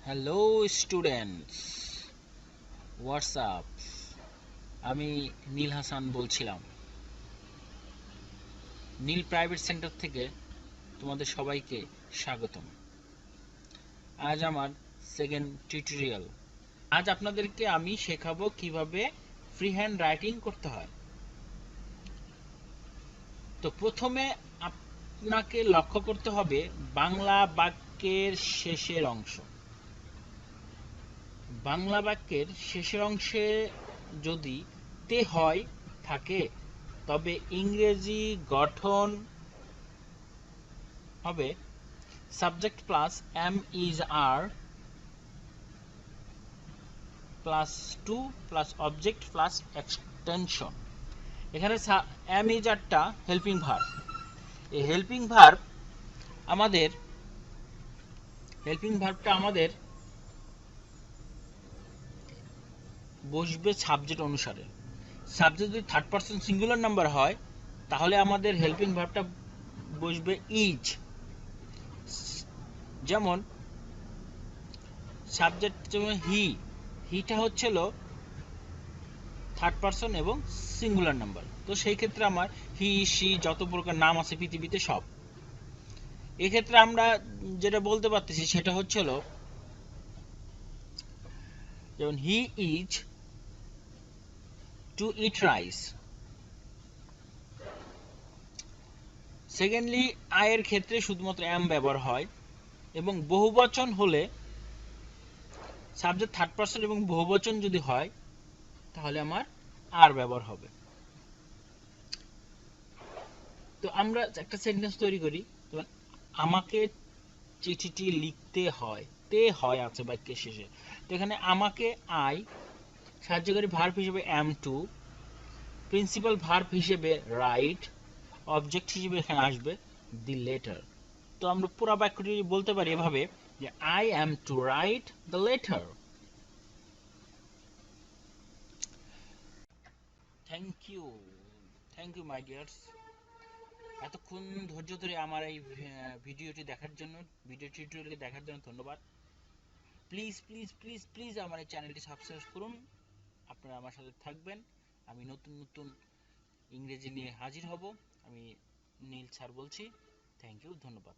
Hello students, WhatsApp. আমি নীল হাসান বলছিলাম, নীল private centre থেকে তোমাদের সবাইকে স্বাগতম। আজ আমার সেকেন্ড টিউটোরিয়াল। আজ আপনাদেরকে আমি শেখাবো কিভাবে ফ্রি হ্যান্ড রাইটিং করতে হয়। তো প্রথমে আপনাকে লক্ষ্য করতে হবে বাংলা বাক্যের শেষের অংশ। বাংলা বাক্যের শেষের অংশে যদি তে হয় থাকে, তবে ইংরেজি গঠন হবে subject plus am is are plus to plus object plus extension. এখানে এম ইজ আরটা হেল্পিং ভার্ব। এই হেল্পিং ভার্বটা আমাদের বসবে সাবজেক্ট অনুসারে। সাবজেক্ট যদি থার্ড পারসন সিঙ্গুলার নাম্বার হয়, তাহলে আমাদের হেল্পিং ভার্বটা বসবে ইজ। যেমন সাবজেক্ট যেমন হিটা হচ্ছিল থার্ড পারসন এবং সিঙ্গুলার নাম্বার। তো সেই ক্ষেত্রে আমার হি সি যত প্রকার নাম আছে পৃথিবীতে সব। এক্ষেত্রে আমরা যেটা বলতে পারতেছি সেটা হচ্ছিল যেমন he is to eat rice. Secondly আয়ের ক্ষেত্রে শুধুমাত্র এম ব্যবহার হয়, এবং বহুবচন হলে সাবজেক্ট থার্ড পারসন এবং বহুবচন যদি হয় তাহলে আমার আর ব্যবহার হবে। তো আমরা একটা সেন্টেন্স তৈরি করি, আমাকে চিঠিটি লিখতে হয়, তে হয় আছে বাক্যের শেষে। তো এখানে আমাকে আই, সাহায্যকারী ভার্ব হিসেবে এম টু, প্রিন্সিপাল ভার্ব হিসেবে রাইট, অবজেক্ট হিসেবে এখানে আসবে দি লেটার। তো আমরা পুরো বাক্যটি বলতে পারি এভাবে যে I am to write the letter. Thank you, thank you my dears. এতক্ষণ ধৈর্য ধরে আমার এই ভিডিও টিউটোরিয়ালটি দেখার জন্য ধন্যবাদ। প্লিজ প্লিজ প্লিজ প্লিজ আমার এই চ্যানেলটি সাবস্ক্রাইব করুন। আপনারা আমার সাথে থাকবেন। আমি নতুন নতুন ইংরেজি নিয়ে হাজির হব। আমি নীল স্যার বলছি। থ্যাংক ইউ, ধন্যবাদ।